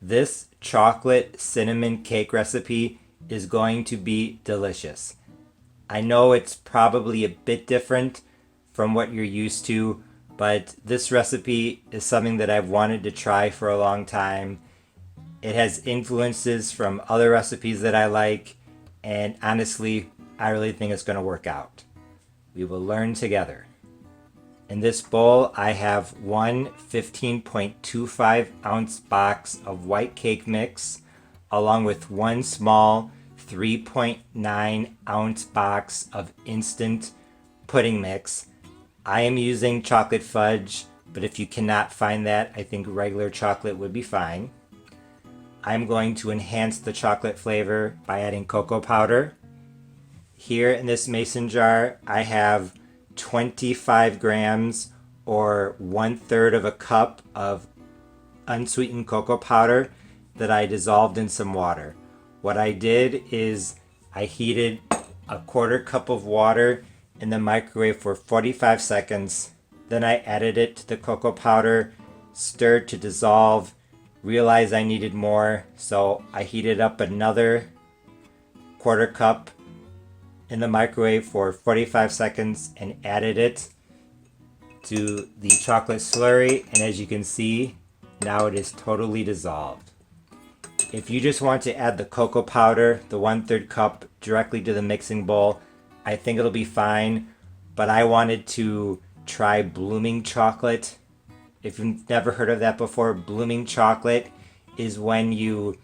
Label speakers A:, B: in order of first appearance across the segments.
A: This chocolate cinnamon cake recipe is going to be delicious. I know it's probably a bit different from what you're used to, but this recipe is something that I've wanted to try for a long time. It has influences from other recipes that I like, and honestly, I really think it's going to work out. We will learn together. In this bowl, I have one 15.25 ounce box of white cake mix, along with one small 3.9 ounce box of instant pudding mix. I am using chocolate fudge, but if you cannot find that, I think regular chocolate would be fine. I'm going to enhance the chocolate flavor by adding cocoa powder. Here in this mason jar, I have 25 grams or 1/3 of a cup of unsweetened cocoa powder that I dissolved in some water. What I did is I heated a 1/4 cup of water in the microwave for 45 seconds. Then I added it to the cocoa powder, stirred to dissolve, realized I needed more, so I heated up another 1/4 cup in the microwave for 45 seconds and added it to the chocolate slurry, and as you can see, now it is totally dissolved. If you just want to add the cocoa powder, the 1/3 cup, directly to the mixing bowl, I think it'll be fine, but I wanted to try blooming chocolate. If you've never heard of that before, blooming chocolate is when you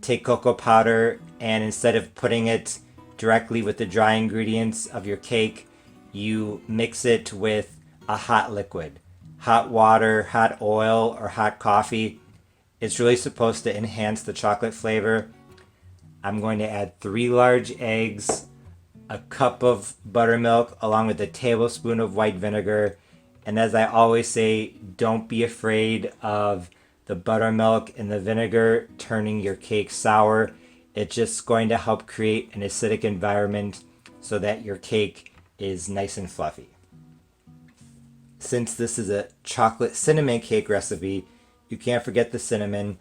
A: take cocoa powder and instead of putting it directly with the dry ingredients of your cake, you mix it with a hot liquid. Hot water, hot oil, or hot coffee. It's really supposed to enhance the chocolate flavor. I'm going to add 3 large eggs, a cup of buttermilk, along with a tablespoon of white vinegar. And as I always say, don't be afraid of the buttermilk and the vinegar turning your cake sour. It's just going to help create an acidic environment so that your cake is nice and fluffy. Since this is a chocolate cinnamon cake recipe, you can't forget the cinnamon.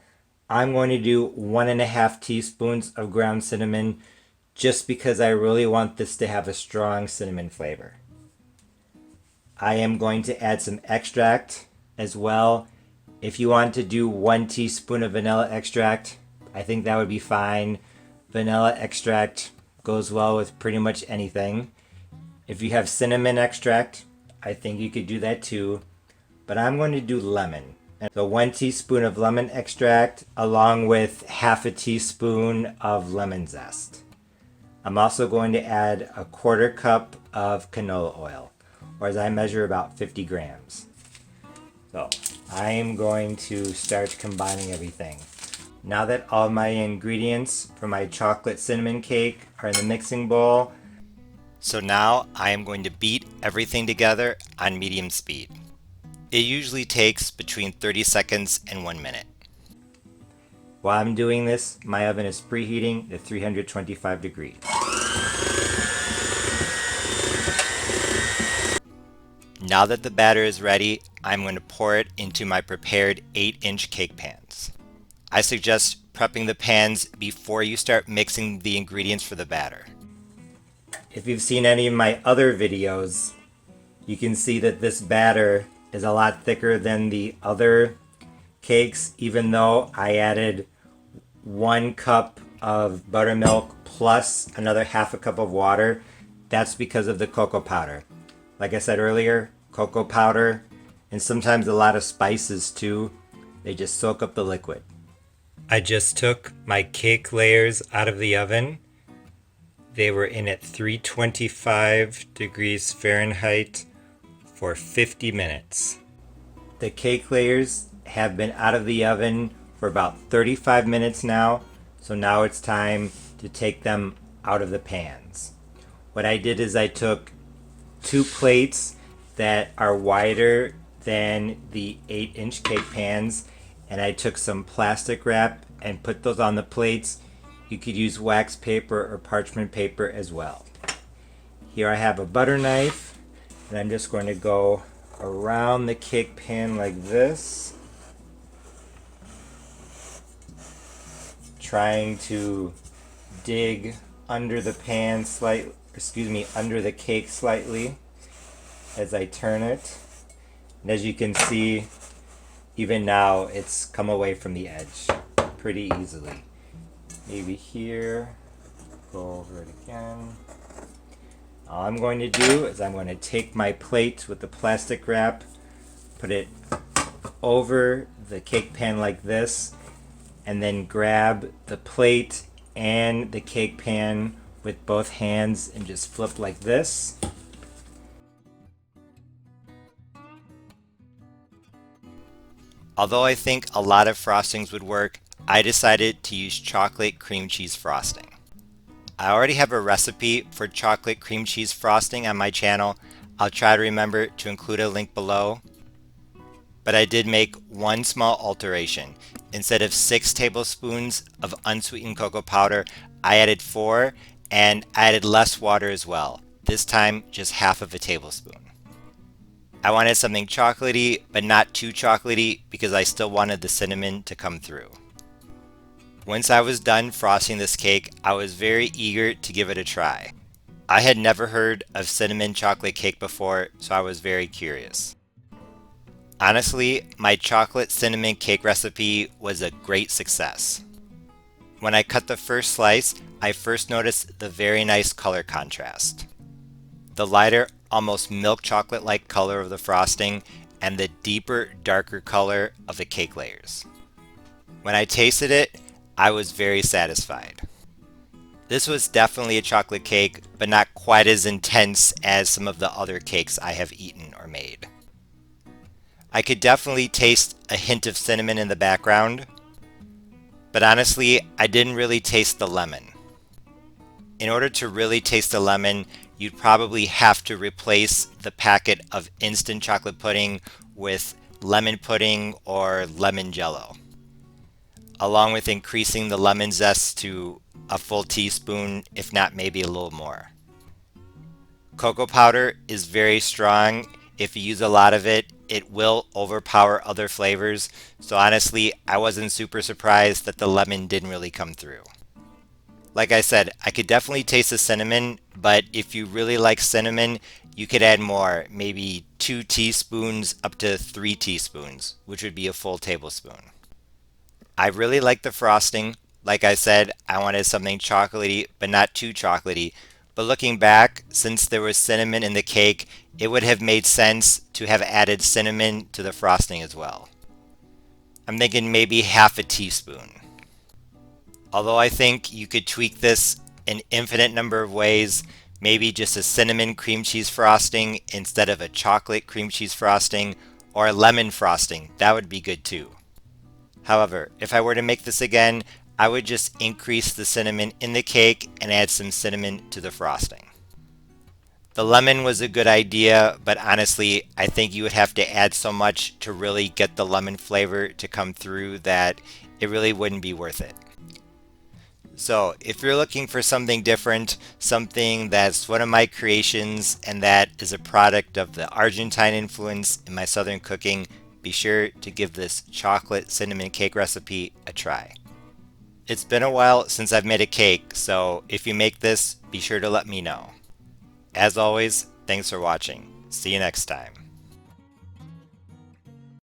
A: I'm going to do 1.5 teaspoons of ground cinnamon just because I really want this to have a strong cinnamon flavor. I am going to add some extract as well. If you want to do 1 teaspoon of vanilla extract, I think that would be fine. Vanilla extract goes well with pretty much anything. If you have cinnamon extract, I think you could do that too. But I'm going to do lemon. So 1 teaspoon of lemon extract along with 1/2 teaspoon of lemon zest. I'm also going to add a 1/4 cup of canola oil, or as I measure about 50 grams. So I am going to start combining everything. Now that all my ingredients for my chocolate cinnamon cake are in the mixing bowl, so now I am going to beat everything together on medium speed. It usually takes between 30 seconds and 1 minute. While I'm doing this, my oven is preheating to 325 degrees. Now that the batter is ready, I'm going to pour it into my prepared 8-inch cake pans. I suggest prepping the pans before you start mixing the ingredients for the batter. If you've seen any of my other videos, you can see that this batter is a lot thicker than the other cakes, even though I added 1 cup of buttermilk plus another 1/2 cup of water. That's because of the cocoa powder. Like I said earlier, cocoa powder and sometimes a lot of spices too, they just soak up the liquid. I just took my cake layers out of the oven. They were in at 325 degrees Fahrenheit for 50 minutes. The cake layers have been out of the oven for about 35 minutes now, so now it's time to take them out of the pans. What I did is I took 2 plates that are wider than the 8-inch cake pans, and I took some plastic wrap and put those on the plates. You could use wax paper or parchment paper as well. Here I have a butter knife, and I'm just going to go around the cake pan like this. trying to dig under the pan under the cake slightly as I turn it. And as you can see, even now it's come away from the edge pretty easily. Maybe here, go over it again. All I'm going to do is I'm going to take my plate with the plastic wrap, put it over the cake pan like this, and then grab the plate and the cake pan with both hands and just flip like this. Although I think a lot of frostings would work, I decided to use chocolate cream cheese frosting. I already have a recipe for chocolate cream cheese frosting on my channel. I'll try to remember to include a link below. But I did make one small alteration. Instead of 6 tablespoons of unsweetened cocoa powder, I added 4, and I added less water as well. This time, just half of a tablespoon. I wanted something chocolatey, but not too chocolatey because I still wanted the cinnamon to come through. Once I was done frosting this cake, I was very eager to give it a try. I had never heard of cinnamon chocolate cake before, so I was very curious. Honestly, my chocolate cinnamon cake recipe was a great success. When I cut the first slice, I first noticed the very nice color contrast. The lighter, almost milk chocolate-like color of the frosting, and the deeper, darker color of the cake layers. When I tasted it, I was very satisfied. This was definitely a chocolate cake, but not quite as intense as some of the other cakes I have eaten or made. I could definitely taste a hint of cinnamon in the background, but honestly, I didn't really taste the lemon. In order to really taste the lemon, you'd probably have to replace the packet of instant chocolate pudding with lemon pudding or lemon jello, along with increasing the lemon zest to a full teaspoon, if not maybe a little more. Cocoa powder is very strong. If you use a lot of it, it will overpower other flavors, so honestly, I wasn't super surprised that the lemon didn't really come through. Like I said, I could definitely taste the cinnamon, but if you really like cinnamon, you could add more, maybe 2 teaspoons up to 3 teaspoons, which would be a full tablespoon. I really like the frosting. Like I said, I wanted something chocolatey, but not too chocolatey. But looking back, since there was cinnamon in the cake, it would have made sense to have added cinnamon to the frosting as well. I'm thinking maybe half a teaspoon. Although I think you could tweak this an infinite number of ways, maybe just a cinnamon cream cheese frosting instead of a chocolate cream cheese frosting, or a lemon frosting. That would be good too. However, if I were to make this again, I would just increase the cinnamon in the cake and add some cinnamon to the frosting. The lemon was a good idea, but honestly, I think you would have to add so much to really get the lemon flavor to come through that it really wouldn't be worth it. So, if you're looking for something different, something that's one of my creations and that is a product of the Argentine influence in my southern cooking, be sure to give this chocolate cinnamon cake recipe a try. It's been a while since I've made a cake, so if you make this, be sure to let me know. As always, thanks for watching. See you next time.